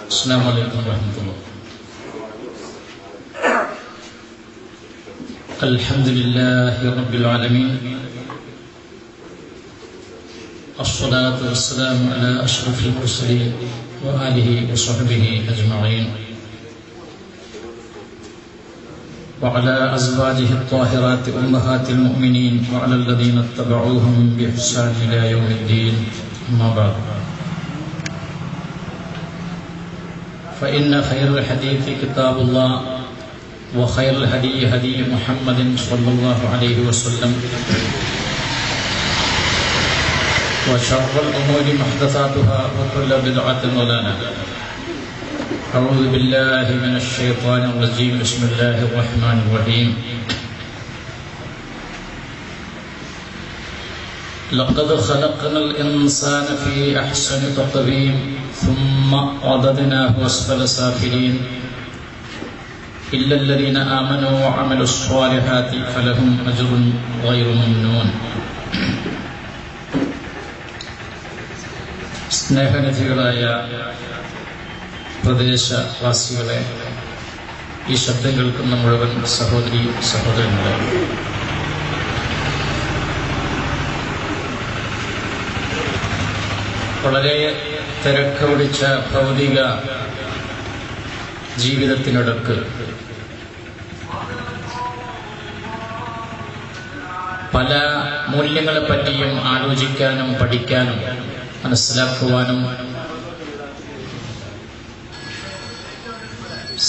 السلام عليكم ورحمة الله. الحمد لله رب العالمين، الصلاة والسلام على أشرف المرسلين وآله وصحبه أجمعين وعلى أزواجه الطاهرات أمهات المؤمنين وعلى الذين اتبعوهم بإحسان إلى يوم الدين. أما بعد، فإن خير الحديث كتاب الله وخير الهدي هدي محمد صلى الله عليه وسلم وشر الأمور محدثاتها وكل بدعة ضلالة. أعوذ بالله من الشيطان الرجيم. بسم الله الرحمن الرحيم. لقد خلقنا الإنسان في أحسن تقويم ثم رددناه أسفل سافلين إلا الذين آمنوا وعملوا الصالحات فلهم أجر غير ممنون. സ്നേഹനിധികളായ പ്രദേശവാസികളെ, ഈ ശബ്ദം കേൾക്കുന്ന മുഴുവൻ സഹോദരി സഹോദരങ്ങളെ, വളരെ തിരക്ക് പിടിച്ച ഭൗതിക ജീവിതത്തിനിടക്ക് പല മൂല്യങ്ങളെ പറ്റിയും ആലോചിക്കാനും പഠിക്കാനും മനസ്സിലാക്കുവാനും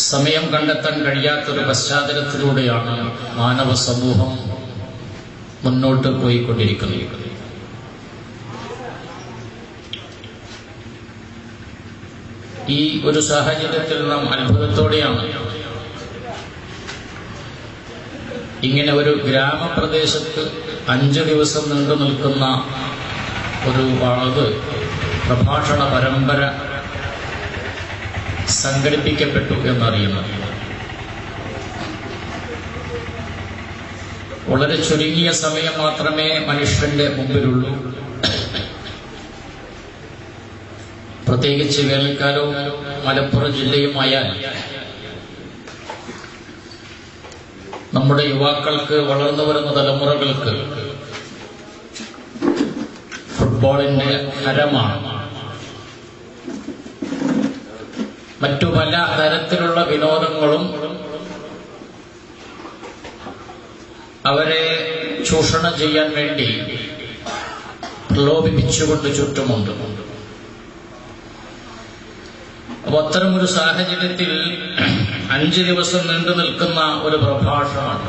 സമയം കണ്ടെത്താൻ കഴിയാത്തൊരു പശ്ചാത്തലത്തിലൂടെയാണ് മാനവ സമൂഹം മുന്നോട്ട് പോയിക്കൊണ്ടിരിക്കുന്നത്. ഈ ഒരു സാഹചര്യത്തിൽ നാം അത്ഭുതത്തോടെയാണ് ഇങ്ങനെ ഒരു ഗ്രാമപ്രദേശത്ത് 5 ദിവസം നീണ്ടു നിൽക്കുന്ന ഒരു പ്രഭാഷണ പരമ്പര സംഘടിപ്പിക്കപ്പെട്ടു എന്നറിയുന്നത്. വളരെ ചുരുങ്ങിയ സമയം മാത്രമേ മനുഷ്യന്റെ മുമ്പിലുള്ളൂ. പ്രത്യേകിച്ച് വേനൽക്കാലവും മലപ്പുറം ജില്ലയുമായാൽ നമ്മുടെ യുവാക്കൾക്ക്, വളർന്നു വരുന്ന തലമുറകൾക്ക് ഫുട്ബോളിന്റെ ഹരമാണ്. മറ്റു പല തരത്തിലുള്ള വിനോദങ്ങളും അവരെ ചൂഷണം ചെയ്യാൻ വേണ്ടി പ്രലോഭിപ്പിച്ചുകൊണ്ട് ചുറ്റുമുണ്ട്. അപ്പോൾ അത്തരമൊരു സാഹചര്യത്തിൽ 5 ദിവസം നീണ്ടു നിൽക്കുന്ന ഒരു പ്രഭാഷണം,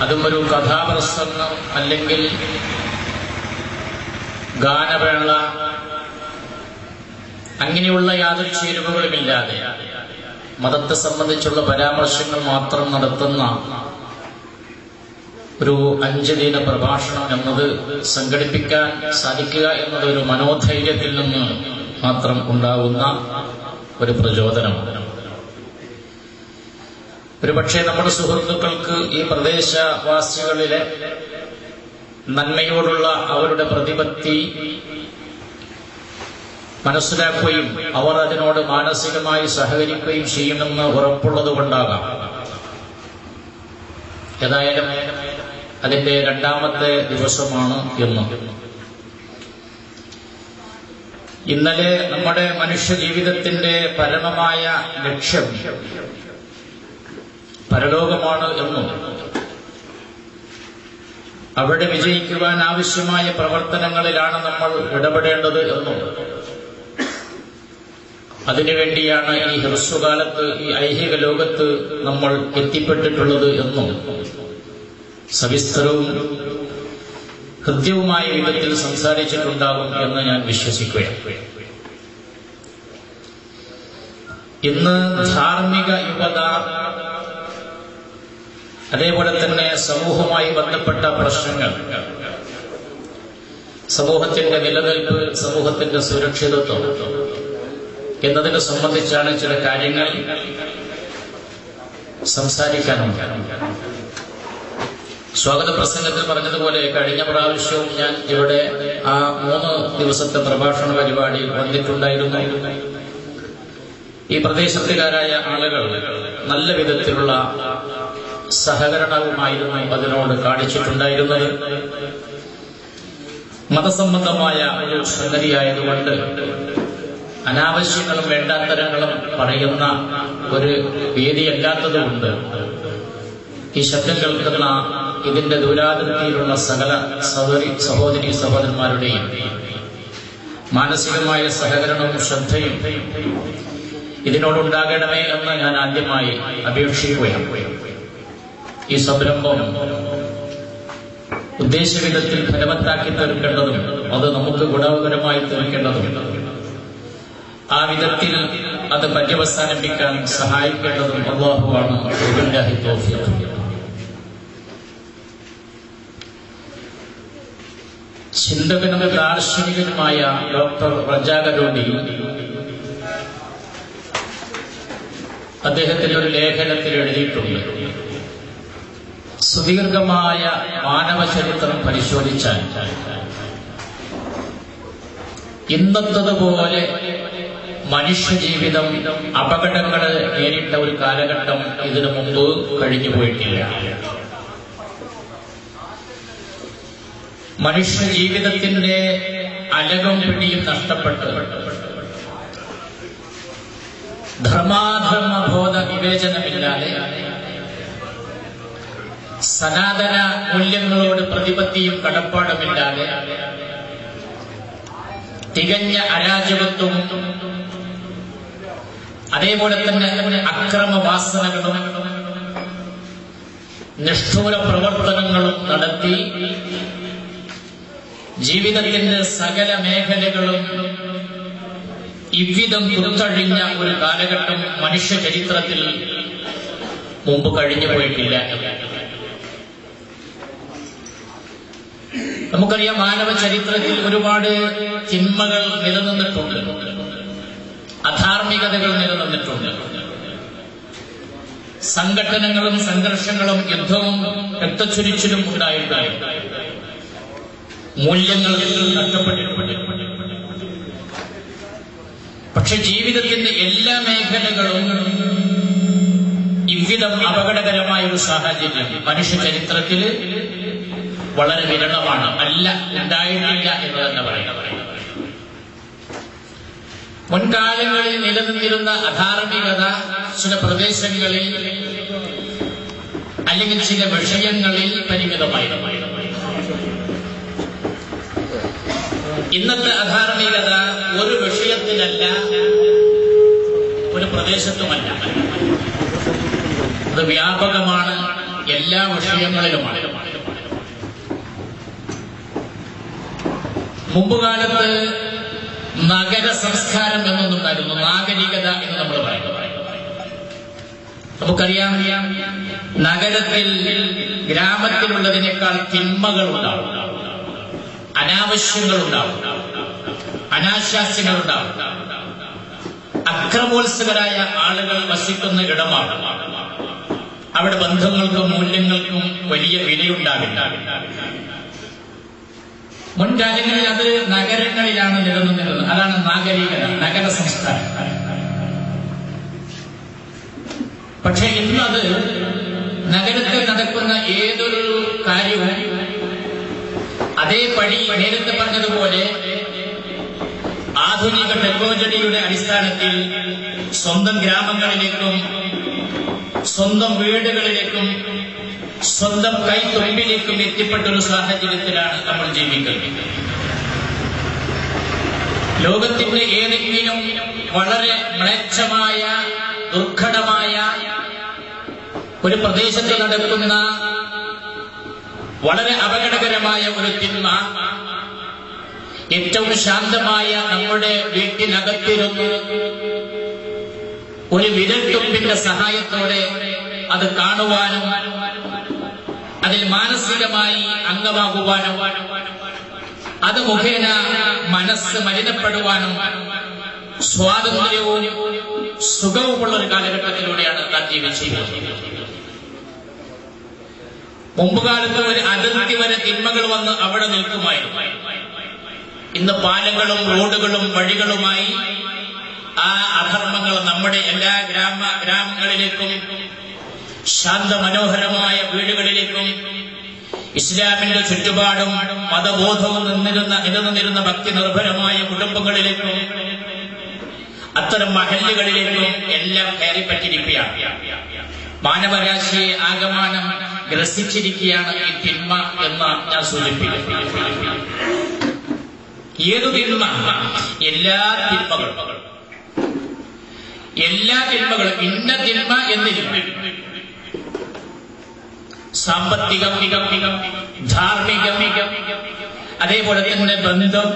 അതും ഒരു കഥാപ്രസംഗം അല്ലെങ്കിൽ ഗാനവേള, അങ്ങനെയുള്ള യാതൊരു ചേരുവകളുമില്ലാതെ മതത്തെ സംബന്ധിച്ചുള്ള പരാമർശങ്ങൾ മാത്രം നടത്തുന്ന ഒരു 5 ദിന പ്രഭാഷണം എന്നത് സംഘടിപ്പിക്കാൻ സാധിക്കുക എന്നത് ഒരു മനോധൈര്യത്തിൽ നിന്ന് മാത്രം ഉണ്ടാകുന്ന ഒരു പ്രചോദനമാണ്. ഒരുപക്ഷെ നമ്മുടെ സുഹൃത്തുക്കൾക്ക് ഈ പ്രദേശവാസികളിലെ നന്മയോടുള്ള അവരുടെ പ്രതിപത്തി മനസ്സിലാക്കുകയും അവർ അതിനോട് മാനസികമായി സഹകരിക്കുകയും ചെയ്യുമെന്ന് ഉറപ്പുള്ളത് കൊണ്ടാകാം. ഏതായാലും അതിന്റെ 2ാമത്തെ ദിവസമാണ് ഇന്ന്. ഇന്നലെ നമ്മുടെ മനുഷ്യ ജീവിതത്തിന്റെ പരമമായ ലക്ഷ്യം പരലോകമാണ് എന്നും അവിടെ വിജയിക്കുവാൻ ആവശ്യമായ പ്രവർത്തനങ്ങളിലാണ് നമ്മൾ ഇടപെടേണ്ടത് എന്നും അതിനുവേണ്ടിയാണ് ഈ ഹ്രസ്വകാലത്ത് ഈ ഐഹിക ലോകത്ത് നമ്മൾ എത്തിപ്പെട്ടിട്ടുള്ളത് എന്നും സവിസ്തരവും ഹൃദ്യവുമായ വിധത്തിൽ സംസാരിച്ചിട്ടുണ്ടാകും എന്ന് ഞാൻ വിശ്വസിക്കുകയാണ്. ഇന്ന് ധാർമ്മിക യുവത, അതേപോലെ തന്നെ സമൂഹവുമായി ബന്ധപ്പെട്ട പ്രശ്നങ്ങൾ, സമൂഹത്തിന്റെ നിലനിൽപ്പ്, സമൂഹത്തിന്റെ സുരക്ഷിതത്വം എന്നതിനെ സംബന്ധിച്ചാണ് ചില കാര്യങ്ങൾ സംസാരിക്കാനുണ്ട്. സ്വാഗത പ്രസംഗത്തിൽ പറഞ്ഞതുപോലെ കഴിഞ്ഞ പ്രാവശ്യവും ഞാൻ ഇവിടെ ആ 3 ദിവസത്തെ പ്രഭാഷണ പരിപാടിയിൽ വന്നിട്ടുണ്ടായിരുന്നു. ഈ പ്രദേശത്തുകാരായ ആളുകൾ നല്ല വിധത്തിലുള്ള സഹകരണവുമായിരുന്നു അതിനോട് കാണിച്ചിട്ടുണ്ടായിരുന്നത്. മതസംബന്ധമായ ഒരു സംഗതിയായതുകൊണ്ട് അനാവശ്യങ്ങളും വേണ്ടാത്തരങ്ങളും പറയുന്ന ഒരു വേദിയല്ലാത്തതുകൊണ്ട് ഈ ശബ്ദം കേൾക്കുന്ന ഇതിന്റെ ദൂരാതിർത്തിയിലുള്ള സകല സഹോദരി സഹോദരന്മാരുടെയും മാനസികമായ സഹകരണവും ശ്രദ്ധയും ഇതിനോടുണ്ടാകണമേ എന്ന് ഞാൻ ആദ്യമായി അപേക്ഷിക്കുകയാണ്. ഈ സംരംഭം ഉദ്ദേശവിധത്തിൽ ഫലവത്താക്കി തീർക്കേണ്ടതും അത് നമുക്ക് ഗുണകരമായി തീർക്കേണ്ടതും ആ വിധത്തിൽ അത് പര്യവസാനിപ്പിക്കാൻ സഹായിക്കേണ്ടതും അല്ലാഹുവാണ്. വബില്ലാഹി തൗഫീഖ്. ചിന്തകനും ദാർശനികനുമായ ഡോക്ടർ റജാഗരോഡി അദ്ദേഹത്തിന്റെ ഒരു ലേഖനത്തിൽ എഴുതിയിട്ടുണ്ട്, സുദീർഘമായ മാനവ ചരിത്രം പരിശോധിച്ചാൽ ഇന്നത്തതുപോലെ മനുഷ്യജീവിതം അപകടങ്ങൾ നേരിട്ട ഒരു കാലഘട്ടം ഇതിനു മുമ്പ് കഴിഞ്ഞുപോയിട്ടില്ല. മനുഷ്യജീവിതത്തിന്റെ അലകും പിടിയും നഷ്ടപ്പെട്ട് ധർമാധർമ്മബോധ വിവേചനമില്ലാതെ സനാതന മൂല്യങ്ങളോട് പ്രതിപത്തിയും കടപ്പാടുമില്ലാതെ തികഞ്ഞ അരാജകത്വം അതേപോലെ തന്നെ അക്രമവാസനകളും നിഷ്ഠൂര പ്രവർത്തനങ്ങളും നടത്തി ജീവിതത്തിന്റെ സകല മേഖലകളും ഇவ்விധം കുത്തഴിഞ്ഞ ഒരു കാലഘട്ടം മനുഷ്യ ചരിത്രത്തിൽ മുമ്പ് കഴിഞ്ഞു പോയിട്ടില്ല. നമുക്കറിയാം, മാനവ ചരിത്രത്തിൽ ഒരുപാട് തിന്മകൾ നിലനിന്നിട്ടുണ്ട്, അധാർമികതകൾ നിലനിന്നിട്ടുണ്ട്. സംഘട്ടനങ്ങളും സംഘർഷങ്ങളും യുദ്ധവും രക്തച്ചൊരിച്ചിലും ഉണ്ടായിട്ടുണ്ട്. മൂല്യങ്ങൾ നഷ്ടപ്പെട്ടിട്ടുണ്ട്. പക്ഷെ ജീവിതത്തിന്റെ എല്ലാ മേഖലകളും ഇவ்விധം അപകടകരമായ ഒരു സാഹചര്യം മനുഷ്യ ചരിത്രത്തിൽ വളരെ വിരളമാണ്. അല്ല, ഉണ്ടായിട്ടില്ല എന്ന് തന്നെ പറയുന്നത്. മുൻകാലങ്ങളിൽ നിലനിന്നിരുന്ന അധാർമികത ചില പ്രദേശങ്ങളിൽ അല്ലെങ്കിൽ ചില വിഷയങ്ങളിൽ പരിമിതമായിരുന്നു. ഇന്നത്തെ അധാർമികത ഒരു വിഷയത്തിലല്ല, ഒരു പ്രദേശത്തുമല്ല, അത് വ്യാപകമാണ്, എല്ലാ വിഷയങ്ങളിലുമാണ്. മുമ്പുകാലത്ത് നഗര സംസ്കാരം എന്നൊന്നുണ്ടായിരുന്നു, നാഗരികത എന്ന് നമ്മൾ പറയുന്നത്. നമുക്കറിയാം, നഗരത്തിൽ ഗ്രാമത്തിലുള്ളതിനേക്കാൾ തിന്മകളുണ്ടാവും, അനാവശ്യങ്ങളുണ്ടാവും, അനാശാസ്യങ്ങളുണ്ടാവും. അക്രമോത്സുകരായ ആളുകൾ വസിക്കുന്ന ഇടമാണ്. അവിടെ ബന്ധങ്ങൾക്കും മൂല്യങ്ങൾക്കും വലിയ വിലയുണ്ടാവില്ല. മുൻകാലങ്ങളിൽ അത് നഗരങ്ങളിലാണ് നിലനിന്നിരുന്നത്. അതാണ് നാഗരികത, നഗര സംസ്കാരം. പക്ഷെ ഇന്നത് നഗരത്തിൽ നടക്കുന്ന ഏതൊരു കാര്യവും അതേപടി നേരത്തെ പറഞ്ഞതുപോലെ ആധുനിക ടെക്നോളജിയുടെ അടിസ്ഥാനത്തിൽ സ്വന്തം ഗ്രാമങ്ങളിലേക്കും സ്വന്തം വീടുകളിലേക്കും സ്വന്തം കൈത്തൊഴിലിലേക്കും എത്തിപ്പെട്ടൊരു സാഹചര്യത്തിലാണ് നമ്മൾ ജീവിക്കുന്നത്. ലോകത്തിന്റെ ഏതെങ്കിലും വളരെ മ്ലേച്ഛമായ ദുർഘടമായ ഒരു പ്രദേശത്ത് നടക്കുന്ന വളരെ അപകടകരമായ ഒരു തിന്മ ഏറ്റവും ശാന്തമായ നമ്മുടെ വീട്ടിനകത്തിരുന്ന് ഒരു വിരൽത്തുമ്പിന്റെ സഹായത്തോടെ അത് കാണുവാനും അതിൽ മാനസികമായി അംഗമാകുവാനും അത് മുഖേന മനസ്സ് മലിനപ്പെടുവാനും സ്വാതന്ത്ര്യവും സുഖവുമുള്ള ഒരു കാലഘട്ടത്തിലൂടെയാണ് നാം ജീവിച്ചിരുന്നത്. മുമ്പുകാലത്ത് ഒരു അതിർത്തി വരെ തിന്മകൾ വന്ന് അവിടെ നിൽക്കുമായിരുന്നു. ഇന്ന് പാലങ്ങളും റോഡുകളും വഴികളുമായി ആ അധർമ്മങ്ങൾ നമ്മുടെ എല്ലാ ഗ്രാമങ്ങളിലേക്കും ശാന്തമനോഹരമായ വീടുകളിലേക്കും ഇസ്ലാമിന്റെ ചുറ്റുപാടും മതബോധവും നിലനിന്നിരുന്ന ഭക്തി നിർഭരമായ കുടുംബങ്ങളിലേക്കും അത്തരം മഹല്ലുകളിലേക്കും എല്ലാം കയറിപ്പറ്റിരിക്കുകയാണ്. മാനവരാശിയെ ആകമാനം ഗ്രസിച്ചിരിക്കുകയാണ് ഈ തിന്മ എന്ന് ഞാൻ സൂചിപ്പിക്കുന്നു. ഏതു തിന്മ? എല്ലാ തിന്മകളും ഇന്ന തിന്മ എന്നില്ല. സാമ്പത്തികം, ധാർമ്മികം, അതേപോലെ തന്നെ ബന്ധം,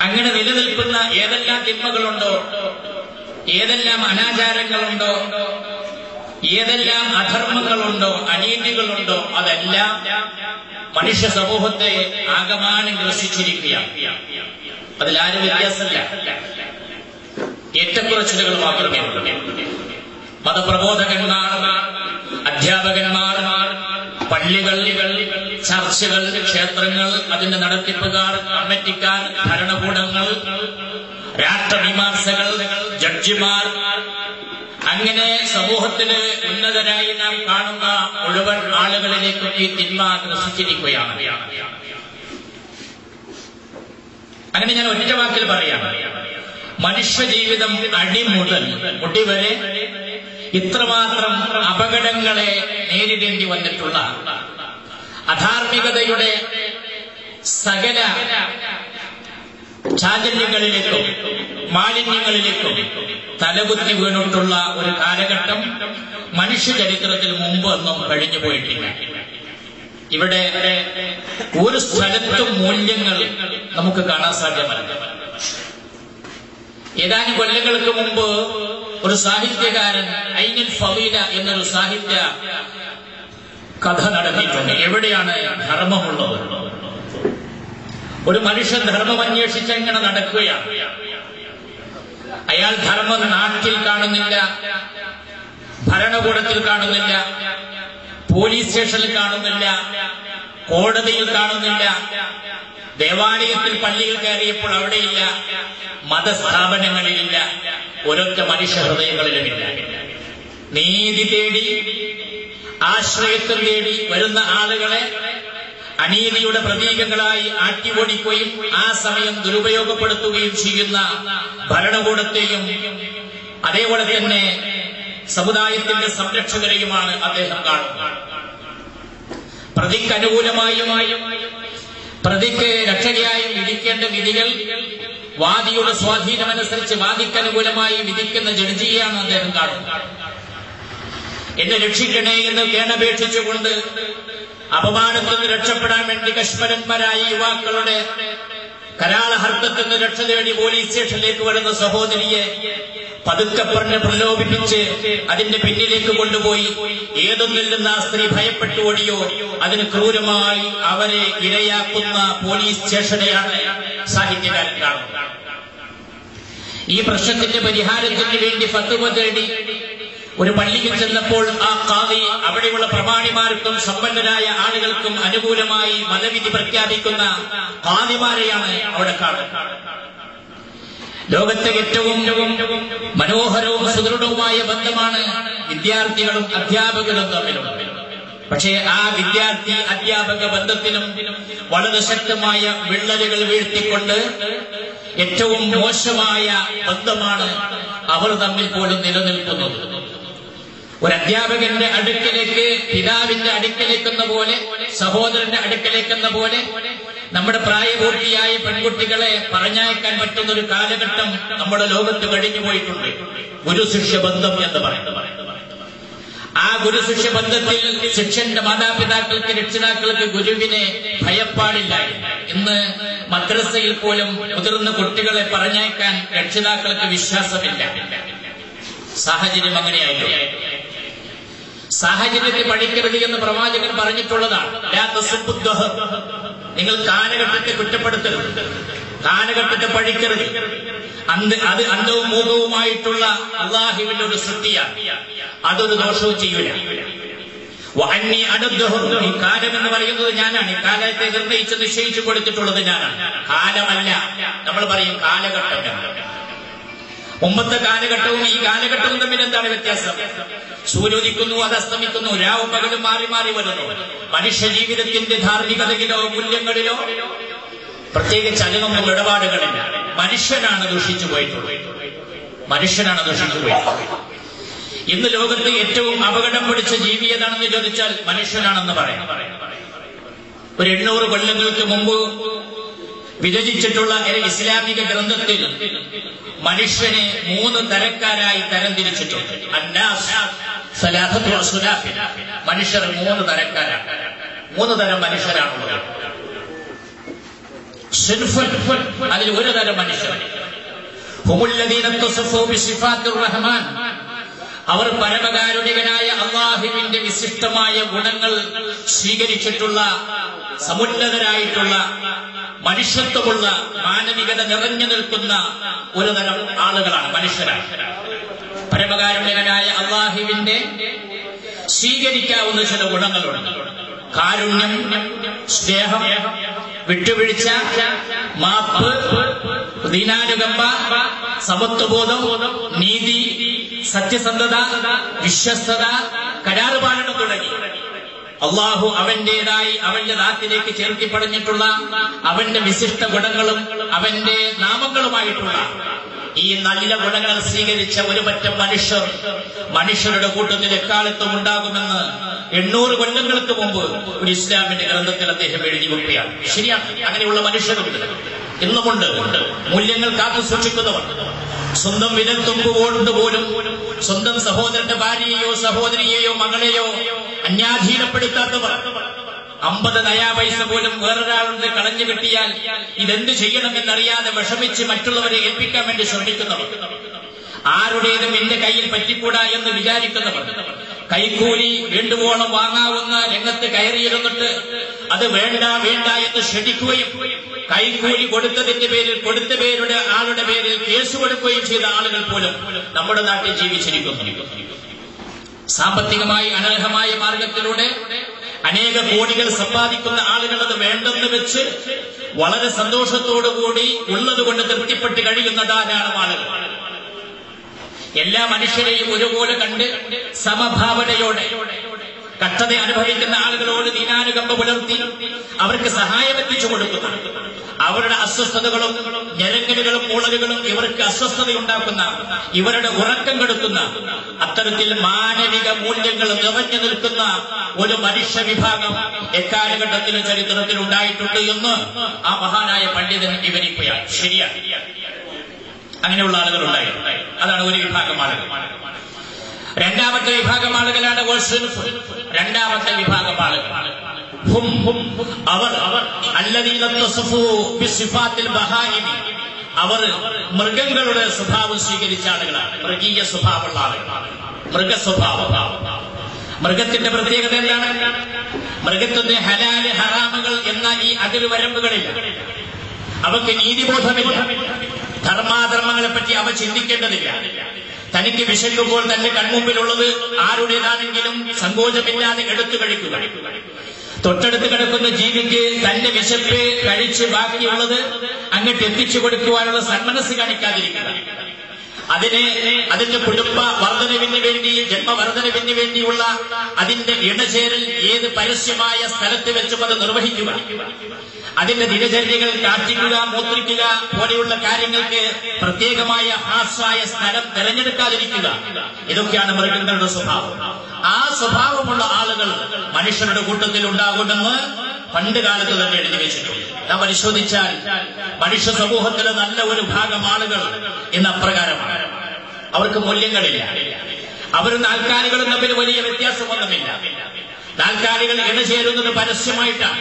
അങ്ങനെ നിലനിൽക്കുന്ന ഏതെല്ലാം തിന്മകളുണ്ടോ, ഏതെല്ലാം അനാചാരങ്ങളുണ്ടോ, ഏതെല്ലാം അധർമ്മങ്ങളുണ്ടോ, അനീതികളുണ്ടോ, അതെല്ലാം മനുഷ്യ സമൂഹത്തെ ആകമാനം ഗ്രസിച്ചിരിക്കുകയാണ്. അതിലാരും വ്യത്യാസമില്ല. ഏറ്റക്കുറച്ചിലുകൾ മാത്രമേ ഉള്ളൂ. മതപ്രബോധകന്മാർ, അധ്യാപകന്മാർ, പള്ളികൾ, ചർച്ചുകൾ, ക്ഷേത്രങ്ങൾ, അതിന്റെ നടത്തിപ്പുകാർ, കമ്മിറ്റിക്കാർ, ഭരണകൂടങ്ങൾ, രാഷ്ട്രമീമാംസകൾ, ജഡ്ജിമാർ, അങ്ങനെ സമൂഹത്തിന് ഉന്നതരായി നാം കാണുന്ന മുഴുവൻ ആളുകളിലേക്കും ഈ തിന്മ ഗ്രസിച്ചിരിക്കുകയാണ്. അങ്ങനെ ഞാൻ ഒറ്റ വാക്കിൽ പറയാം, മനുഷ്യജീവിതം അടി മുതൽ മുടി വരെ ഇത്രമാത്രം അപകടങ്ങളെ നേരിടേണ്ടി വന്നിട്ടുള്ള, അധാർമികതയുടെ സകല ചാഞ്ചല്യങ്ങളിലേക്കും മാലിന്യങ്ങളിലേക്കും തലകുത്തി വീണിട്ടുള്ള ഒരു കാലഘട്ടം മനുഷ്യ ചരിത്രത്തിൽ മുമ്പ് ഒന്നും കഴിഞ്ഞു പോയിട്ടില്ല. ഇവിടെ ഒരു സ്ഥലത്തും മൂല്യങ്ങൾ നമുക്ക് കാണാൻ സാധ്യമല്ല. ഏതാനും കൊല്ലങ്ങൾക്ക് മുമ്പ് ഒരു സാഹിത്യകാരൻ ഐനുൽ ഫളീല എന്നൊരു സാഹിത്യ കഥ നടത്തിയിട്ടുണ്ട്. എവിടെയാണ് ധർമ്മമുള്ളത്? ഒരു മനുഷ്യൻ ധർമ്മം അന്വേഷിച്ച് എങ്ങനെ നടക്കുകയാണ്. അയാൾ ധർമ്മം നാട്ടിൽ കാണുന്നില്ല, ഭരണകൂടത്തിൽ കാണുന്നില്ല, പോലീസ് സ്റ്റേഷനിൽ കാണുന്നില്ല, കോടതിയിൽ കാണുന്നില്ല, ദേവാലയത്തിൽ പള്ളിയിൽ കയറിയപ്പോൾ അവിടെയില്ല, മതസ്ഥാപനങ്ങളിലില്ല, ഒരൊറ്റ മനുഷ്യ ഹൃദയങ്ങളിലുമില്ല. നീതി തേടി ആശ്രയത്വം തേടി വരുന്ന ആളുകളെ അനീതിയുടെ പ്രതീകങ്ങളായി ആട്ടിയോടിക്കുകയും ആ സമയം ദുരുപയോഗപ്പെടുത്തുകയും ചെയ്യുന്ന ഭരണകൂടത്തെയും അതേപോലെ തന്നെ സമുദായത്തിന്റെ സംരക്ഷകരെയുമാണ് അദ്ദേഹം കാണുന്നത്. പ്രതിക്ക് അനുകൂലമായും പ്രതിക്ക് രക്ഷകയായും വിധിക്കേണ്ട വിധികൾ വാദിയുടെ സ്വാധീനമനുസരിച്ച് വാദിക്കനുകൂലമായി വിധിക്കുന്ന ജഡ്ജിയെയാണ് അദ്ദേഹം കാണുന്നത്. എന്നെ രക്ഷിക്കണേ എന്ന് കേണപേക്ഷിച്ചുകൊണ്ട് അപമാനത്തിൽ നിന്ന് രക്ഷപ്പെടാൻ വേണ്ടി കശ്മരന്മാരായ യുവാക്കളുടെ കരാളഹർത്തത്തിൽ നിന്ന് രക്ഷ തേടി പോലീസ് സ്റ്റേഷനിലേക്ക് വരുന്ന സഹോദരിയെ പതുക്കെ പറഞ്ഞ് പ്രലോഭിപ്പിച്ച് അതിന്റെ പിന്നിലേക്ക് കൊണ്ടുപോയി ഏതൊന്നിൽ നിന്ന് ആ സ്ത്രീ ഭയപ്പെട്ടു ഓടിയോ അതിന് ക്രൂരമായി അവരെ ഇരയാക്കുന്ന പോലീസ് സ്റ്റേഷനെയാണ് സാഹിത്യകാരൻ കാണുന്നത്. ഈ പ്രശ്നത്തിന്റെ പരിഹാരത്തിന് വേണ്ടി ഫത്വ തേടി ഒരു പള്ളിയിൽ ചെന്നപ്പോൾ ആ ഖാദി അവിടെയുള്ള പ്രമാണിമാർക്കും സമ്പന്നരായ ആളുകൾക്കും അനുകൂലമായി മതവിധി പ്രഖ്യാപിക്കുന്ന ഖാദിമാരെയാണ് അവിടെ കാണുന്നത്. ലോകത്തെ ഏറ്റവും മനോഹരവും സുദൃഢവുമായ ബന്ധമാണ് വിദ്യാർത്ഥികളും അധ്യാപകരും തമ്മിലുള്ളത്. പക്ഷേ ആ വിദ്യാർത്ഥി അധ്യാപക ബന്ധത്തിനും വളരെ ശക്തമായ വിള്ളലുകൾ വീഴ്ത്തിക്കൊണ്ട് ഏറ്റവും മോശമായ ബന്ധമാണ് അവർ തമ്മിൽ പോലും നിലനിൽക്കുന്നത്. ഒരു അധ്യാപകന്റെ അടുക്കലേക്ക് പിതാവിന്റെ അടുക്കലേക്കെന്ന പോലെ സഹോദരന്റെ അടുക്കലേക്കെന്ന പോലെ നമ്മുടെ പ്രായപൂർത്തിയായ പെൺകുട്ടികളെ പറഞ്ഞയക്കാൻ പറ്റുന്ന ഒരു കാലഘട്ടം നമ്മുടെ ലോകത്ത് കഴിഞ്ഞു പോയിട്ടുണ്ട്. ഗുരുശിഷ്യ ബന്ധം എന്ന് പറയുന്നത്. ആ ഗുരുശിഷ്യ ബന്ധത്തിൽ ശിഷ്യന്റെ മാതാപിതാക്കൾക്ക് രക്ഷിതാക്കൾക്ക് ഗുരുവിനെ ഭയപ്പാടില്ല. ഇന്ന് മദ്രസയിൽ പോലും മുതിർന്ന കുട്ടികളെ പറഞ്ഞയക്കാൻ രക്ഷിതാക്കൾക്ക് വിശ്വാസമില്ല. സാഹചര്യം അങ്ങനെയായിരുന്നു. സാഹചര്യത്തെ പഠിക്കരുത് എന്ന് പ്രവാചകൻ പറഞ്ഞിട്ടുള്ളതാണ്. നിങ്ങൾ കാലഘട്ടത്തെ കുറ്റപ്പെടുത്തരുത്, കാലഘട്ടത്തെ പഠിക്കരുത്. അത് അന്ധവും മൂകവുമായിട്ടുള്ള അള്ളാഹുവിന്റെ ഒരു സൃഷ്ടിയാണ്. അതൊരു ദോഷവും ചെയ്യൂല. ഈ കാലം എന്ന് പറയുന്നത് ഞാനാണ്. ഈ കാലത്തെ നിർണയിച്ച് നിശ്ചയിച്ചു കൊടുത്തിട്ടുള്ളത് ഞാനാണ്. കാലമല്ല, നമ്മൾ പറയും കാലഘട്ടം. മുമ്പത്തെ കാലഘട്ടവും ഈ കാലഘട്ടവും തമ്മിൽ എന്താണ് വ്യത്യാസം? സൂര്യോദിക്കുന്നു, അത് അസ്തമിക്കുന്നു, രാവും പകലും മാറി മാറി വരുന്നു. മനുഷ്യ ജീവിതത്തിന്റെ ധാർമ്മികതയിലോ മൂല്യങ്ങളിലോ പ്രത്യേകിച്ച് അതിനൊന്നും ഇടപാടുകളില്ല. മനുഷ്യനാണ് ദുഷിച്ചു പോയിട്ടുള്ളത്. മനുഷ്യനാണ് ദുഷിച്ചു പോയിട്ടുള്ളത്. ഇന്ന് ലോകത്ത് ഏറ്റവും അപകടം പിടിച്ച ജീവി ഏതാണെന്ന് ചോദിച്ചാൽ മനുഷ്യനാണെന്ന് പറയാം. ഒരു 800 കൊല്ലങ്ങൾക്ക് മുമ്പ് വിരചിച്ചിട്ടുള്ള ഇസ്ലാമിക ഗ്രന്ഥത്തിൽ മനുഷ്യനെ 3 തരക്കാരായി തരംതിരിച്ചിട്ടുണ്ട്. മനുഷ്യർ 3 തരക്കാരാണ്. 3 തരം മനുഷ്യരാണുള്ളത്. അതിൽ ഒരു തരം മനുഷ്യർ അവർ പരമകാരുണികനായ അല്ലാഹുവിന്റെ വിശിഷ്ടമായ ഗുണങ്ങൾ സ്വീകരിച്ചിട്ടുള്ള സമുന്നതരായിട്ടുള്ള മനുഷ്യത്വമുള്ള മാനവികത നിറഞ്ഞു നിൽക്കുന്ന ഒരു തരം ആളുകളാണ്, മനുഷ്യരാണ്. പരമകാരുണികനായ അല്ലാഹുവിന്റെ സ്വീകരിക്കാവുന്ന ചില ഗുണങ്ങളുണ്ട്. കാരുണ്യം, സ്നേഹം, വിട്ടുവീഴ്ച, മാപ്പ്, ദീനാനുകമ്പ, സമത്വബോധം, നീതി, സത്യസന്ധത, വിശ്വസ്തത, കരാറുപാലനം തുടങ്ങി അള്ളാഹു അവന്റേതായി അവന്റെ ദാത്തിലേക്ക് ചേർത്തി പറഞ്ഞിട്ടുള്ള അവന്റെ വിശിഷ്ട ഗുണങ്ങളും അവന്റെ നാമങ്ങളുമായിട്ടുള്ള ഈ നല്ല ഗുണങ്ങൾ സ്വീകരിച്ച ഒരു പറ്റം മനുഷ്യരുടെ കൂട്ടത്തിൽ എക്കാലത്തും ഉണ്ടാകുമെന്ന് 800 കൊല്ലങ്ങൾക്ക് മുമ്പ് ഒരു ഇസ്ലാമിന്റെ ഗ്രന്ഥത്തിൽ അദ്ദേഹം എഴുതി വെക്കുകയാണ്. ശരിയാണ്, അങ്ങനെയുള്ള മനുഷ്യരുണ്ട്, ഇന്നുമുണ്ട്. മൂല്യങ്ങൾ കാത്തു സൂക്ഷിക്കുന്നവർ, സ്വന്തം വിരൽത്തുമ്പ് കൊണ്ടുപോലും സ്വന്തം സഹോദരന്റെ ഭാര്യയെയോ സഹോദരിയെയോ മകളെയോ അന്യാധീനപ്പെടുത്താത്തവർ, 50 നയാ പൈസ പോലും വേറൊരാളുടെ കളഞ്ഞു കിട്ടിയാൽ ഇതെന്ത് ചെയ്യണമെന്നറിയാതെ വിഷമിച്ച് മറ്റുള്ളവരെ ഏൽപ്പിക്കാൻ വേണ്ടി ശ്രമിക്കുന്നവർ, ആരുടേതും എന്റെ കയ്യിൽ പറ്റിക്കൂടാ എന്ന് വിചാരിക്കുന്നവർ, കൈക്കൂലി വേണ്ടുവോളം വാങ്ങാവുന്ന രംഗത്ത് കയറിയിരുന്നിട്ട് അത് വേണ്ട വേണ്ട എന്ന് ക്ഷണിക്കുകയും കൈക്കൂലി കൊടുത്ത പേരുടെ ആളുടെ പേരിൽ കേസ് കൊടുക്കുകയും ചെയ്ത ആളുകൾ പോലും നമ്മുടെ നാട്ടിൽ ജീവിച്ചിരിക്കുന്നു. സാമ്പത്തികമായി അനർഹമായ മാർഗത്തിലൂടെ അനേക കോടികൾ സമ്പാദിക്കുന്ന ആളുകൾ അത് വേണ്ടെന്ന് വെച്ച് വളരെ സന്തോഷത്തോടുകൂടി ഉള്ളതുകൊണ്ട് തൃപ്തിപ്പെട്ട് കഴിയുന്ന ധാരാളം ആളുകൾ. എല്ലാ മനുഷ്യരെയും ഒരുപോലെ കണ്ട് സമഭാവനയോടെ കഷ്ടത അനുഭവിക്കുന്ന ആളുകളോട് ദീനാനുകമ്പ പുലർത്തി അവർക്ക് സഹായം എത്തിച്ചു കൊടുക്കുന്നു. അവരുടെ അസ്വസ്ഥതകളും ഞെരങ്ങലുകളും മൂളലുകളും ഇവർക്ക് അസ്വസ്ഥതയുണ്ടാക്കുന്ന, ഇവരുടെ ഉറക്കം കെടുത്തുന്ന അത്തരത്തിൽ മാനവിക മൂല്യങ്ങൾ നിറഞ്ഞു നിൽക്കുന്ന ഒരു മനുഷ്യ വിഭാഗം എക്കാലഘട്ടത്തിലും ചരിത്രത്തിൽ ഉണ്ടായിട്ടുണ്ട് എന്ന് ആ മഹാനായ പണ്ഡിതൻ വിവരിക്കുകയാണ്. ശരിയാണ്, അങ്ങനെയുള്ള ആളുകൾ ഉണ്ടായിരുന്നു. അതാണ് ഒരു വിഭാഗം ആളുകൾ. രണ്ടാമത്തെ വിഭാഗം ആളുകളാണ് രണ്ടാമത്തെ വിഭാഗം ആളുകൾ അവർ അവർ മൃഗങ്ങളുടെ സ്വഭാവം സ്വീകരിച്ച ആളുകളാണ്. മൃഗീയ സ്വഭാവമുള്ള ആളുകളാണ്. മൃഗസ്വഭാവം. മൃഗത്തിന്റെ പ്രത്യേകത എന്താണ്? മൃഗത്തിന്റെ ഹലാല് ഹറാമുകൾ എന്ന ഈ അതിർവരമ്പുകളില്ല. അവക്ക് നീതിബോധമില്ല. ധർമാധർമ്മങ്ങളെ പറ്റി അവ ചിന്തിക്കേണ്ടതില്ല. തനിക്ക് വിശക്കുമ്പോൾ തന്റെ കൺമുമ്പിലുള്ളത് ആരുടേതാണെങ്കിലും സങ്കോചമില്ലാതെ എടുത്തു കഴിക്കുക. തൊട്ടടുത്ത് കിടക്കുന്ന ജീവിക്ക് തന്റെ വിശപ്പ് കഴിച്ച് ബാക്കിയുള്ളത് അങ്ങോട്ട് എത്തിച്ചു കൊടുക്കുവാനുള്ള സന്മനസ് കാണിക്കാതിരിക്കുക. അതിന്റെ കുടുംബ വർധനവിന് വേണ്ടി, ജന്മവർധനവിന് വേണ്ടിയുള്ള അതിന്റെ ഇണചേരൽ ഏത് പരസ്യമായ സ്ഥലത്ത് വെച്ചും അത് നിർവഹിക്കുക. അതിന്റെ ദിനചര്യകൾ കാട്ടിക്കുക, മൂത്രിക്കുക പോലെയുള്ള കാര്യങ്ങൾക്ക് പ്രത്യേകമായ ഹാസ്യായ സ്ഥലം തിരഞ്ഞെടുക്കാതിരിക്കുക. ഇതൊക്കെയാണ് മൃഗങ്ങളുടെ സ്വഭാവം. ആ സ്വഭാവമുള്ള ആളുകൾ മനുഷ്യരുടെ കൂട്ടത്തിൽ ഉണ്ടാകുമെന്ന് പണ്ട് കാലത്ത് തന്നെ എഴുതി വെച്ചിട്ടുണ്ട്. നാം പരിശോധിച്ചാൽ മനുഷ്യ സമൂഹത്തിലെ നല്ല ഒരു ഭാഗം ആളുകൾ ഇന്ന് അപ്രകാരമാണ്. അവർക്ക് മൂല്യങ്ങളില്ല. അവരും നാൽക്കാലികളും തമ്മിൽ വലിയ വ്യത്യാസമൊന്നുമില്ല. നാൽക്കാലികൾ ഇണചേരുന്നത് പരസ്യമായിട്ടാണ്.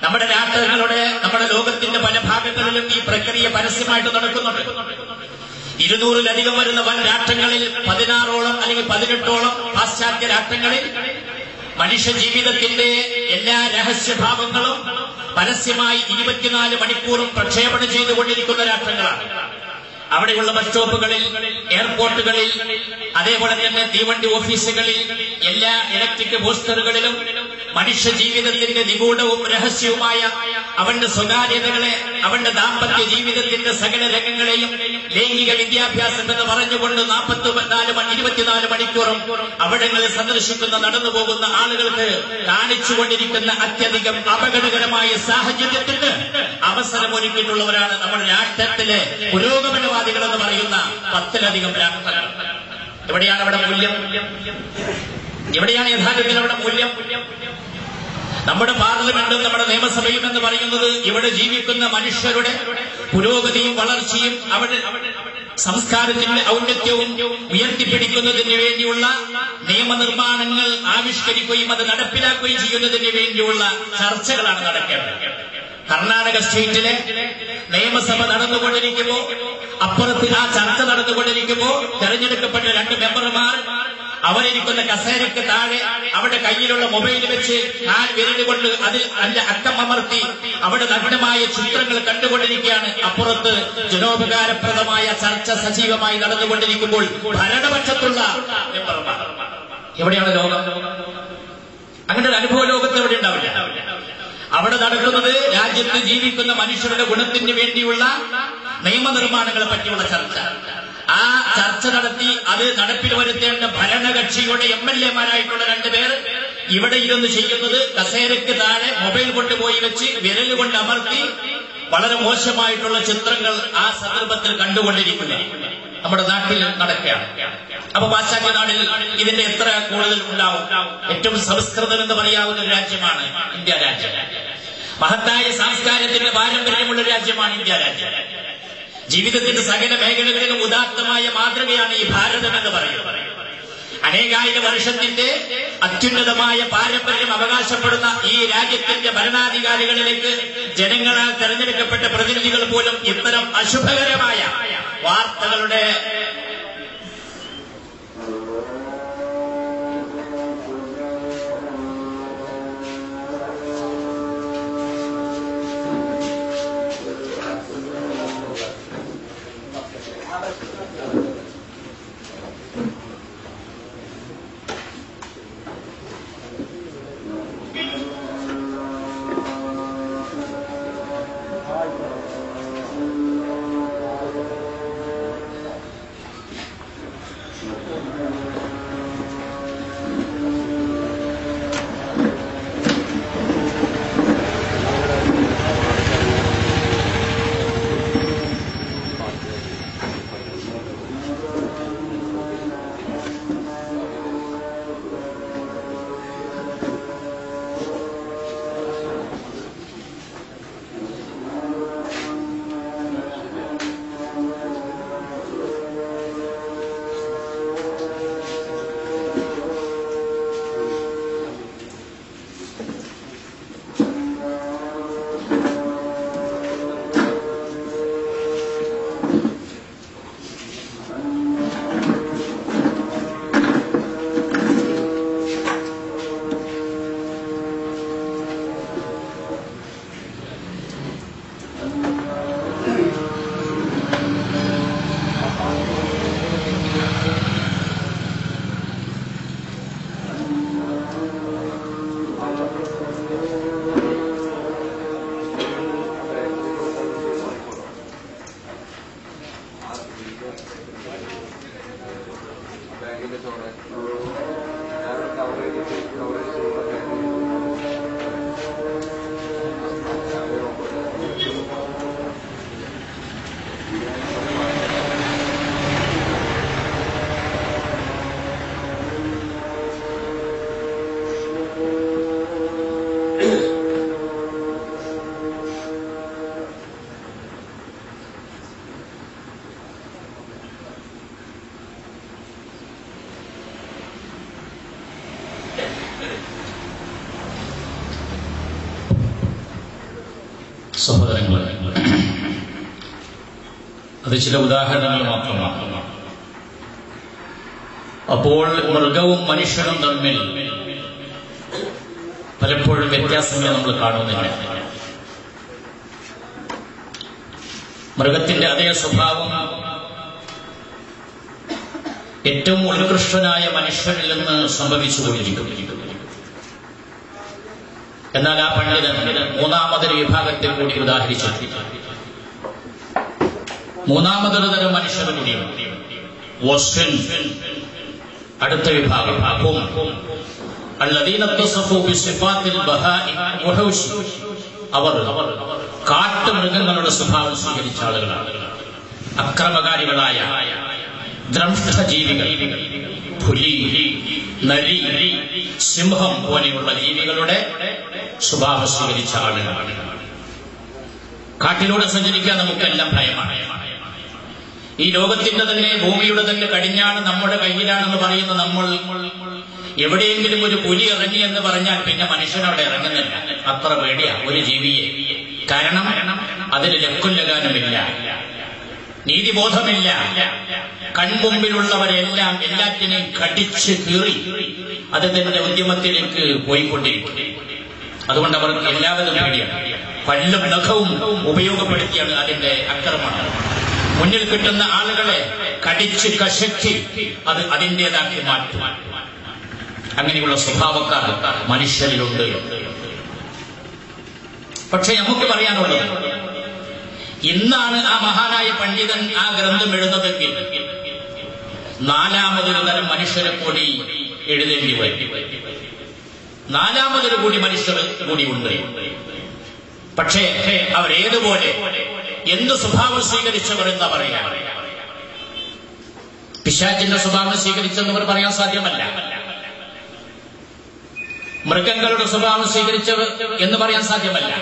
നമ്മുടെ രാഷ്ട്രങ്ങളുടെ, നമ്മുടെ ലോകത്തിന്റെ പല ഭാഗങ്ങളിലും ഈ പ്രക്രിയ പരസ്യമായിട്ട് നടക്കുന്നുണ്ട്. 200-ലധികം വരുന്ന വൻ രാഷ്ട്രങ്ങളിൽ 16ഓളം അല്ലെങ്കിൽ 18ഓളം പാശ്ചാത്യ രാഷ്ട്രങ്ങളിൽ മനുഷ്യ ജീവിതത്തിന്റെ എല്ലാ രഹസ്യഭാവങ്ങളും പരസ്യമായി 24 മണിക്കൂറും പ്രക്ഷേപണം ചെയ്തുകൊണ്ടിരിക്കുന്ന രാഷ്ട്രങ്ങളാണ്. അവിടെയുള്ള ബസ് സ്റ്റോപ്പുകളിൽ, എയർപോർട്ടുകളിൽ, അതേപോലെ തന്നെ തീവണ്ടി ഓഫീസുകളിൽ, എല്ലാ ഇലക്ട്രിക് പോസ്റ്ററുകളിലും മനുഷ്യ ജീവിതത്തിന്റെ നിഗൂഢവും രഹസ്യവുമായ അവന്റെ സ്വകാര്യതകളെ, അവന്റെ ദാമ്പത്യ ജീവിതത്തിന്റെ സകല രംഗങ്ങളെയും ലൈംഗിക വിദ്യാഭ്യാസം എന്ന് പറഞ്ഞുകൊണ്ട് 24 മണിക്കൂറും അവിടങ്ങളിൽ സന്ദർശിക്കുന്ന, നടന്നു പോകുന്ന ആളുകൾക്ക് കാണിച്ചുകൊണ്ടിരിക്കുന്ന അത്യധികം അപകടകരമായ സാഹചര്യത്തിന് അവസരമൊരുക്കിയിട്ടുള്ളവരാണ് നമ്മുടെ രാഷ്ട്രത്തിലെ പുരോഗമനവാദികൾ എന്ന് പറയുന്ന 10-ലധികം രാഷ്ട്രങ്ങൾ. എവിടെയാണ് അവിടെ മൂല്യം? എവിടെയാണ് യഥാർത്ഥത്തിൽ അവിടെ മൂല്യം? നമ്മുടെ പാർലമെന്റും നമ്മുടെ നിയമസഭയും എന്ന് പറയുന്നത് ഇവിടെ ജീവിക്കുന്ന മനുഷ്യരുടെ പുരോഗതിയും വളർച്ചയും അവരുടെ സംസ്കാരത്തിന്റെ ഔന്നത്യവും ഉയർത്തിപ്പിടിക്കുന്നതിന് വേണ്ടിയുള്ള നിയമനിർമ്മാണങ്ങൾ ആവിഷ്കരിക്കുകയും അത് നടപ്പിലാക്കുകയും ചെയ്യുന്നതിന് വേണ്ടിയുള്ള ചർച്ചകളാണ് നടക്കേണ്ടത്. കർണാടക സ്റ്റേറ്റിലെ നിയമസഭ നടന്നുകൊണ്ടിരിക്കുമ്പോൾ, അപ്പുറത്ത് ആ ചർച്ച നടന്നുകൊണ്ടിരിക്കുമ്പോൾ തെരഞ്ഞെടുക്കപ്പെട്ട 2 മെമ്പർമാർ അവരിരിക്കുന്ന കസേരയ്ക്ക് താഴെ അവിടെ കയ്യിലുള്ള മൊബൈൽ വെച്ച് വിരലുകൊണ്ട് അതിൽ അതിന്റെ അക്കം അമർത്തി അവിടെ നഗ്നമായ ചിത്രങ്ങൾ കണ്ടുകൊണ്ടിരിക്കുകയാണ്. അപ്പുറത്ത് ജനോപകാരപ്രദമായ ചർച്ച സജീവമായി നടന്നുകൊണ്ടിരിക്കുമ്പോൾ ഭരണപക്ഷത്തുള്ള മെമ്പർമാർ. എവിടെയാണ് ലോകം? അങ്ങനെ ഒരു അനുഭവ ലോകത്ത് എവിടെ ഉണ്ടാവില്ല. അവിടെ നടക്കുന്നത് രാജ്യത്ത് ജീവിക്കുന്ന മനുഷ്യരുടെ ഗുണത്തിന് വേണ്ടിയുള്ള നിയമനിർമ്മാണങ്ങളെ പറ്റിയുള്ള ചർച്ച. ആ ചർച്ച നടത്തി അത് നടപ്പിൽ വരുത്തേണ്ട ഭരണകക്ഷിയുടെ MLA-മാരായിട്ടുള്ള 2 പേർ ഇവിടെ ഇരുന്ന് ചെയ്യുന്നത് കസേരയ്ക്ക് താഴെ മൊബൈൽ കൊണ്ടുപോയി വെച്ച് വിരലുകൊണ്ട് അമർത്തി വളരെ മോശമായിട്ടുള്ള ചിത്രങ്ങൾ ആ സന്ദർഭത്തിൽ കണ്ടുകൊണ്ടിരിക്കുന്നു. നമ്മുടെ നാട്ടിൽ നടക്കുകയാണ്. അപ്പൊ പാശ്ചാത്യ നാട്ടിൽ ഇതിന്റെ എത്ര കൂടുതൽ ഉണ്ടാവും? ഏറ്റവും സംസ്കൃതം എന്ന് പറയാവുന്ന ഒരു രാജ്യമാണ് ഇന്ത്യ രാജ്യം. മഹത്തായ സംസ്കാരത്തിന്റെ പാരമ്പര്യമുള്ള രാജ്യമാണ് ഇന്ത്യ രാജ്യം. ജീവിതത്തിന്റെ സകല മേഖലകളിലും ഉദാത്തമായ മാതൃകയാണ് ഈ ഭാരതം എന്ന് പറയുന്നത്. അനേകായിരം വർഷത്തിന്റെ അത്യുന്നതമായ പാരമ്പര്യം അവകാശപ്പെടുന്ന ഈ രാജ്യത്തിന്റെ ഭരണാധികാരികളിലേക്ക് ജനങ്ങളാൽ തെരഞ്ഞെടുക്കപ്പെട്ട പ്രതിനിധികൾ പോലും ഇത്തരം അശുഭകരമായ വാർത്തകളുടെ സഹോദരങ്ങളെ, അത് ചില ഉദാഹരണങ്ങൾ മാത്രമാണ്. അപ്പോൾ മൃഗവും മനുഷ്യനും തമ്മിൽ പലപ്പോഴും വ്യത്യാസങ്ങൾ നമ്മൾ കാണുന്നില്ല. മൃഗത്തിന്റെ അതേ സ്വഭാവം ഏറ്റവും ഉത്കൃഷ്ടനായ മനുഷ്യരിൽ നിന്ന് സംഭവിച്ചുകൊണ്ടിരിക്കും. എന്നാൽ ആ പണ്ഡിതൻ മൂന്നാമതൊരു വിഭാഗത്തിൽ കൂടി ഉദാഹരിച്ചു. മൂന്നാമതൊരു തരം മനുഷ്യർ കൂടിയുണ്ട്. അടുത്ത വിഭാഗം അവർ കാട്ടുമൃഗങ്ങളുടെ സ്വഭാവം സ്വീകരിച്ച ആളുകളാണ്. അക്രമകാരികളായ ദ്രംഷ്ടജീവികൾ, പുലി, നരി, സിംഹം പോലെയുള്ള ജീവികളുടെ സ്വഭാവം സ്വീകരിച്ച ആളുകളാണ്. കാട്ടിലൂടെ സഞ്ചരിക്കാൻ നമുക്കെല്ലാം ഭയമാണ്. ഈ ലോകത്തിന്റെ തന്നെ, ഭൂമിയുടെ തന്നെ കടിഞ്ഞാണ് നമ്മുടെ കയ്യിലാണെന്ന് പറയുന്ന നമ്മൾ എവിടെയെങ്കിലും ഒരു പുലി ഇറങ്ങി എന്ന് പറഞ്ഞാൽ പിന്നെ മനുഷ്യനവിടെ ഇറങ്ങുന്നില്ല. അത്ര പേടിയാ ഒരു ജീവിയെ. കാരണം അതിന് ലക്കുല്ലകാനുമില്ല, നീതിബോധമില്ല. കൺമുമ്പിലുള്ളവരെല്ലാം എല്ലാറ്റിനെയും കടിച്ച് കീറി അത് തന്റെ ഉദ്യമത്തിലേക്ക് പോയിക്കൊണ്ടിരിക്കും. അതുകൊണ്ട് അവർക്ക് എല്ലാവരും പേടിയാണ്. പല്ലും നഖവും ഉപയോഗപ്പെടുത്തിയാണ് അതിന്റെ ആക്രമണം. മുന്നിൽ കിട്ടുന്ന ആളുകളെ കടിച്ച് കശക്കി അത് അതിൻ്റെതാക്കി മാറ്റും. അങ്ങനെയുള്ള സ്വഭാവക്കാർ മനുഷ്യരിലുണ്ട്. പക്ഷെ നമുക്ക് പറയാനുള്ളത്, ഇന്നാണ് ആ മഹാനായ പണ്ഡിതൻ ആ ഗ്രന്ഥം എഴുതുന്നതെങ്കിൽ നാലാമതൊരു തരം മനുഷ്യരെ കൂടി എഴുതേണ്ടി വരും. നാലാമതൊരു കൂടി മനുഷ്യർ കൂടി ഉണ്ട്. പക്ഷേ അവരേതുപോലെ എന്ത് സ്വഭാവം സ്വീകരിച്ചവർ എന്താ പറയാ? പിശാചിന്റെ സ്വഭാവം സ്വീകരിച്ചെന്നവർ പറയാൻ സാധ്യമല്ല. മൃഗങ്ങളുടെ സ്വഭാവം സ്വീകരിച്ചവർ എന്ന് പറയാൻ സാധ്യമല്ല.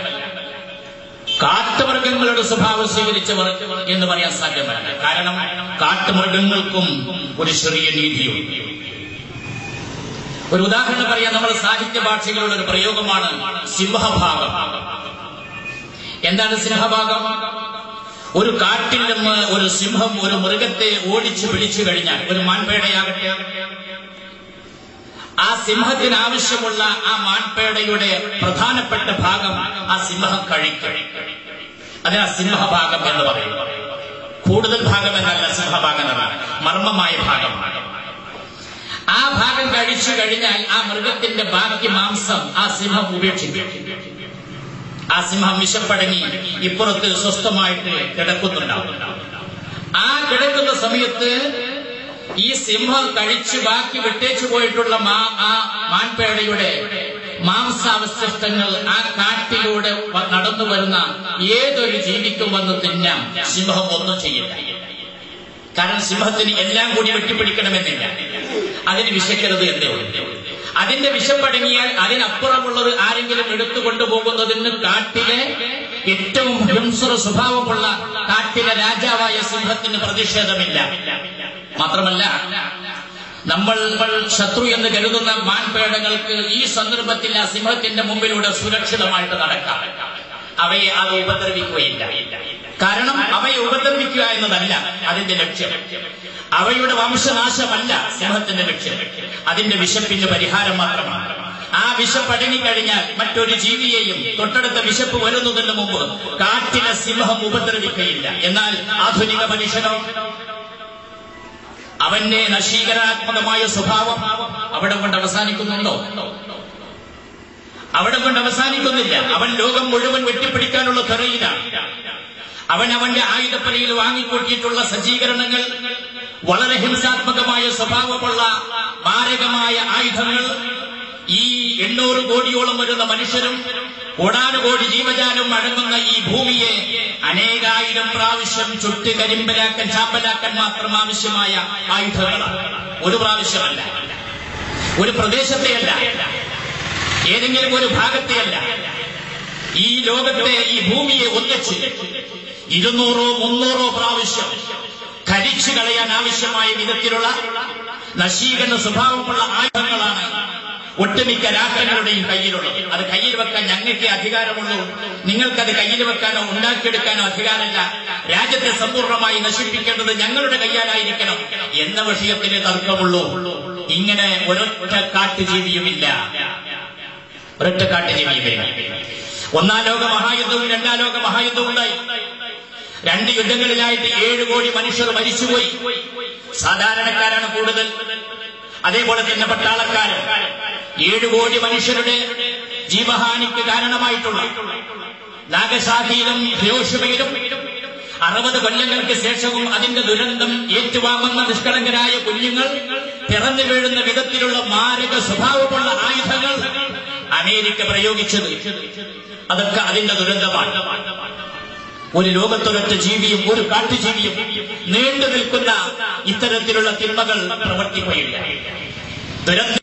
കാട്ടുമൃഗങ്ങളുടെ സ്വഭാവം സ്വീകരിച്ചവർ എന്ന് പറയാൻ സാധ്യമല്ല. കാരണം കാട്ടുമൃഗങ്ങൾക്കും ഒരു ചെറിയ നീതിയുണ്ട്. ഒരു ഉദാഹരണം പറയാൻ, നമ്മൾ സാഹിത്യ ഭാഷയിലുള്ള ഒരു പ്രയോഗമാണ് സിംഹഭാഗം. എന്താണ് സിംഹഭാഗം? ഒരു കാട്ടിൽ നിന്ന് ഒരു സിംഹം ഒരു മൃഗത്തെ ഓടിച്ചു പിടിച്ചു കഴിഞ്ഞാൽ, ഒരു മാൻപേടയാകട്ടെ, ആ സിംഹത്തിന് ആവശ്യമുള്ള ആ മാൻപേടയുടെ പ്രധാനപ്പെട്ട ഭാഗം ആ സിംഹം കഴിക്കും. അതിനാ സിംഹഭാഗം എന്ന് പറയും. കൂടുതൽ ഭാഗം എന്നല്ല സിംഹഭാഗം എന്നാണ്, മർമ്മമായ ഭാഗം. ആ ഭാഗം കഴിച്ചു കഴിഞ്ഞാൽ ആ മൃഗത്തിന്റെ ബാക്കി മാംസം ആ സിംഹം ഉപേക്ഷിക്കും. ആ സിംഹം വിശപ്പടങ്ങി ഇപ്പുറത്ത് സ്വസ്ഥമായിട്ട് കിടക്കുന്നുണ്ടാവും. ആ കിടക്കുന്ന സമയത്ത് ഈ സിംഹം കഴിച്ച് ബാക്കി വിട്ടേച്ചു പോയിട്ടുള്ള ആ മാൻപേടയുടെ മാംസാവശിഷ്ടങ്ങൾ ആ കാട്ടിലൂടെ നടന്നു വരുന്ന ഏതൊരു ജീവിക്കും വന്ന് തിന്നാം. സിംഹം ഒന്നും ചെയ്യില്ല. കാരണം സിംഹത്തിന് എല്ലാം കൂടി വെട്ടിപ്പിടിക്കണമെന്നില്ല. അതിന് വിശക്കരുത് എന്നേ ഉള്ളൂ. അതിന്റെ വിശപ്പടങ്ങിയാൽ അതിനപ്പുറമുള്ളത് ആരെങ്കിലും എടുത്തുകൊണ്ടുപോകുന്നതിന് കാട്ടിലെ ഏറ്റവും ഹിംസ്ര സ്വഭാവമുള്ള കാട്ടിലെ രാജാവായ സിംഹത്തിന് പ്രതിഷേധമില്ല. മാത്രമല്ല, നമ്മൾ ശത്രു എന്ന് കരുതുന്ന മാൻപേടങ്ങൾക്ക് ഈ സന്ദർഭത്തിൽ ആ സിംഹത്തിന്റെ മുമ്പിലൂടെ സുരക്ഷിതമായിട്ട് നടക്കാം. അവയെ അത് ഉപദ്രവിക്കുകയില്ല. കാരണം അവയെ ഉപദ്രവിക്കുക എന്നതല്ല അതിന്റെ ലക്ഷ്യം. അവയുടെ വംശനാശമല്ല സിംഹത്തിന്റെ ലക്ഷ്യം. അതിന്റെ വിശപ്പിന്റെ പരിഹാരം മാത്രമാണ്. ആ വിശപ്പടങ്ങിക്കഴിഞ്ഞാൽ മറ്റൊരു ജീവിയെയും തൊട്ടടുത്ത വിശപ്പ് വരുന്നതിന് മുമ്പ് കാട്ടിലെ സിംഹം ഉപദ്രവിക്കുകയില്ല. എന്നാൽ ആധുനിക മനുഷ്യനോ, അവന്റെ നശീകരണാത്മകമായ സ്വഭാവം അവിടെ കൊണ്ട് അവസാനിക്കുന്നുണ്ടോ? അവിടെ കൊണ്ട് അവസാനിക്കുന്നില്ല. അവൻ ലോകം മുഴുവൻ വെട്ടിപ്പിടിക്കാനുള്ള ത്വരയിലാണ്. അവന്റെ ആയുധപ്പലയിൽ വാങ്ങിക്കൂട്ടിയിട്ടുള്ള സജ്ജീകരണങ്ങൾ, വളരെ ഹിംസാത്മകമായ സ്വഭാവമുള്ള മാരകമായ ആയുധങ്ങൾ, ഈ 800 കോടിയോളം വരുന്ന മനുഷ്യരും കോടാനുകോടി ജീവജാലവും അടങ്ങുന്ന ഈ ഭൂമിയെ അനേകായിരം പ്രാവശ്യം ചുട്ട് കരിമ്പലാക്കാൻ, ചാമ്പലാക്കാൻ മാത്രം ആവശ്യമായ ആയുധങ്ങളാണ്. ഒരു പ്രാവശ്യമല്ല, ഒരു പ്രദേശത്തെയല്ല, ഏതെങ്കിലും ഒരു ഭാഗത്തെയല്ല. ഈ ലോകത്തെ, ഈ ഭൂമിയെ ഒന്നിച്ച് 200 300 പ്രാവശ്യം കരിച്ചു കളയാൻ ആവശ്യമായ വിധത്തിലുള്ള നശീകരണ സ്വഭാവമുള്ള ആയുധങ്ങളാണ് ഒട്ടുമിക്ക രാഷ്ട്രങ്ങളുടെയും കയ്യിലുള്ളത്. അത് കയ്യിൽ വെക്കാൻ ഞങ്ങൾക്ക് അധികാരമുള്ളൂ, നിങ്ങൾക്കത് കയ്യിൽ വെക്കാനോ ഉണ്ടാക്കിയെടുക്കാനോ അധികാരമില്ല. രാജ്യത്തെ സമ്പൂർണ്ണമായി നശിപ്പിക്കേണ്ടത് ഞങ്ങളുടെ കയ്യാലായിരിക്കണം എന്ന വിഷയത്തിലെ തർക്കമുള്ളൂ. ഇങ്ങനെ ഒരൊറ്റ കാട്ടുജീവിയുമില്ല, ഒരൊറ്റ കാട്ടുജീവിയുമില്ല. 1-ാം ലോക മഹായുദ്ധവും 2-ാം ലോക മഹായുദ്ധവും ഉണ്ടായി. 2 യുദ്ധങ്ങളിലായിട്ട് 7 കോടി മനുഷ്യർ മരിച്ചുപോയി. സാധാരണക്കാരാണ് കൂടുതൽ. അതേപോലെ തന്നെ പട്ടാളക്കാരൻ 7 കോടി മനുഷ്യരുടെ ജീവഹാനിക്ക് കാരണമായിട്ടുള്ള നാഗസാക്കിയിലും ഹിരോഷിമയിലും 60 കൊല്ലങ്ങൾക്ക് ശേഷവും അതിന്റെ ദുരന്തം ഏറ്റുവാങ്ങുന്ന നിഷ്കളങ്കരായ കുഞ്ഞുങ്ങൾ പിറന്നു വീഴുന്ന വിധത്തിലുള്ള മാരക സ്വഭാവമുള്ള ആയുധങ്ങൾ അമേരിക്ക പ്രയോഗിച്ചത്, അതൊക്കെ അതിന്റെ ദുരന്തമാണ്. ഒരു ലോകത്തൊരൊറ്റ ജീവിയും ഒരു കാട്ടുജീവിയും നീണ്ടു നിൽക്കുന്ന ഇത്തരത്തിലുള്ള തിന്മകൾ പ്രവർത്തിക്കുകയില്ല. ദുരന്ത